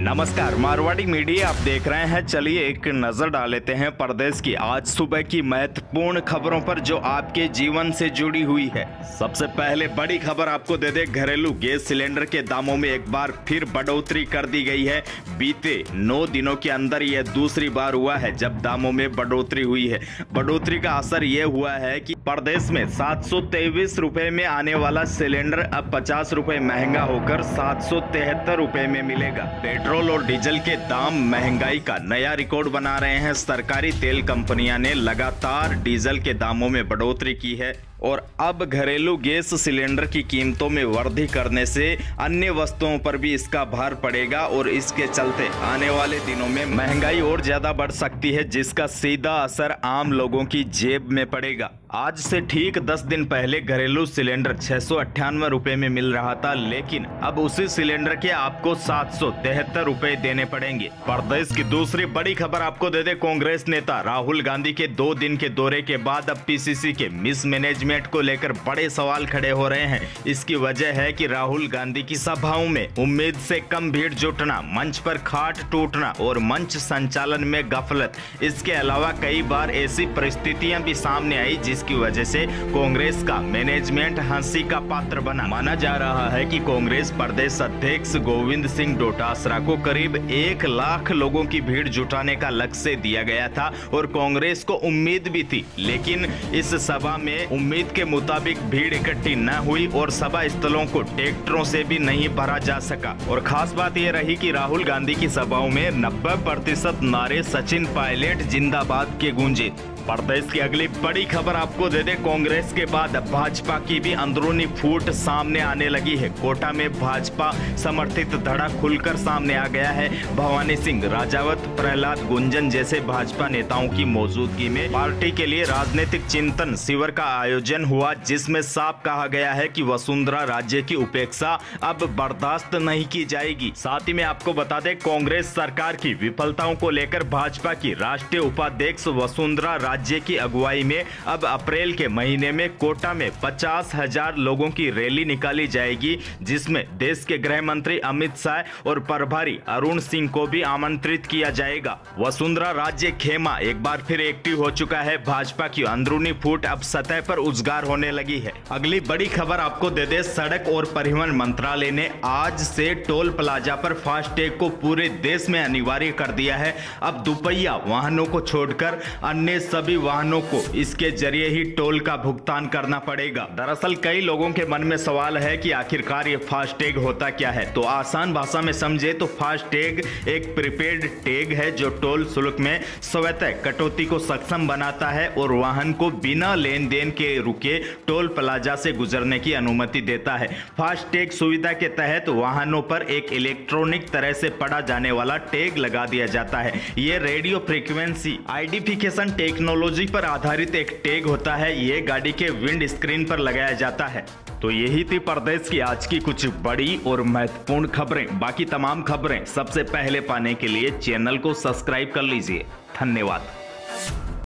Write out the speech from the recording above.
नमस्कार, मारवाड़ी मीडिया आप देख रहे हैं। चलिए एक नजर डाल लेते हैं प्रदेश की आज सुबह की महत्वपूर्ण खबरों पर जो आपके जीवन से जुड़ी हुई है। सबसे पहले बड़ी खबर आपको दे दे, घरेलू गैस सिलेंडर के दामों में एक बार फिर बढ़ोतरी कर दी गई है। बीते 9 दिनों के अंदर यह दूसरी बार हुआ है जब दामों में बढ़ोतरी हुई है। बढ़ोतरी का असर यह हुआ है कि प्रदेश में 723 रुपए में आने वाला सिलेंडर अब 50 रुपए महंगा होकर 773 रुपए में मिलेगा। पेट्रोल और डीजल के दाम महंगाई का नया रिकॉर्ड बना रहे हैं। सरकारी तेल कंपनियां ने लगातार डीजल के दामों में बढ़ोतरी की है और अब घरेलू गैस सिलेंडर की कीमतों में वृद्धि करने से अन्य वस्तुओं पर भी इसका भार पड़ेगा और इसके चलते आने वाले दिनों में महंगाई और ज्यादा बढ़ सकती है, जिसका सीधा असर आम लोगों की जेब में पड़ेगा। आज से ठीक 10 दिन पहले घरेलू सिलेंडर 698 रुपए में मिल रहा था, लेकिन अब उसी सिलेंडर के आपको 773 रुपए देने पड़ेंगे। प्रदेश की दूसरी बड़ी खबर आपको दे दे, कांग्रेस नेता राहुल गांधी के 2 दिन के दौरे के बाद अब पीसीसी के मिसमैनेजमेंट को लेकर बड़े सवाल खड़े हो रहे हैं। इसकी वजह है कि राहुल गांधी की सभाओं में उम्मीद से कम भीड़ जुटना, मंच पर खाट टूटना और मंच संचालन में गफलत। इसके अलावा कई बार ऐसी परिस्थितियां भी सामने आई जिसकी वजह से कांग्रेस का मैनेजमेंट हंसी का पात्र बना। माना जा रहा है कि कांग्रेस प्रदेश अध्यक्ष गोविंद सिंह डोटासरा को करीब 1 लाख लोगों की भीड़ जुटाने का लक्ष्य दिया गया था और कांग्रेस को उम्मीद भी थी, लेकिन इस सभा में उम्मीद के मुताबिक भीड़ इकट्ठी न हुई और सभा स्थलों को ट्रैक्टरों से भी नहीं भरा जा सका। और खास बात यह रही कि राहुल गांधी की सभाओं में 90% नारे सचिन पायलट जिंदाबाद के गूंजे। प्रदेश की अगली बड़ी खबर आपको दे दे, कांग्रेस के बाद भाजपा की भी अंदरूनी फूट सामने आने लगी है। कोटा में भाजपा समर्थित धड़ा खुलकर सामने आ गया है। भवानी सिंह राजावत, प्रहलाद गुंजन जैसे भाजपा नेताओं की मौजूदगी में पार्टी के लिए राजनीतिक चिंतन शिविर का आयोजन हुआ, जिसमें साफ कहा गया है कि वसुंधरा राज्य की उपेक्षा अब बर्दाश्त नहीं की जाएगी। साथ ही में आपको बता दें, कांग्रेस सरकार की विफलताओं को लेकर भाजपा की राष्ट्रीय उपाध्यक्ष वसुंधरा राज्य की अगुवाई में अब अप्रैल के महीने में कोटा में 50,000 लोगों की रैली निकाली जाएगी, जिसमें देश के गृह मंत्री अमित शाह और प्रभारी अरुण सिंह को भी आमंत्रित किया जाएगा। वसुंधरा राज्य खेमा एक बार फिर एक्टिव हो चुका है। भाजपा की अंदरूनी फूट अब सतह पर उजागर होने लगी है। अगली बड़ी खबर आपको दे दे, सड़क और परिवहन मंत्रालय ने आज से टोल प्लाजा पर फास्टैग को पूरे देश में अनिवार्य कर दिया है। अब दुपहिया वाहनों को छोड़कर अन्य सभी वाहनों को इसके जरिए ही टोल का भुगतान करना पड़ेगा। दरअसल कई लोगों के मन में सवाल है कि आखिरकार ये फास्टैग होता क्या है। तो आसान भाषा में समझे तो फास्टैग एक प्रीपेड टैग है जो टोल शुल्क में स्वतः कटौती को सक्षम बनाता है और वाहन को बिना लेन देन के रुके टोल प्लाजा से गुजरने की अनुमति देता है। फास्टैग सुविधा के तहत वाहनों पर एक इलेक्ट्रॉनिक तरह से पढ़ा जाने वाला टैग लगा दिया जाता है। ये रेडियो फ्रीक्वेंसी आइडेंटिफिकेशन टेक्नोलॉजी पर आधारित एक टैग होता है। ये गाड़ी के विंड स्क्रीन पर लगाया जाता है। तो यही थी प्रदेश की आज की कुछ बड़ी और महत्वपूर्ण खबरें। बाकी तमाम खबरें सबसे पहले पाने के लिए चैनल को सब्सक्राइब कर लीजिए। धन्यवाद।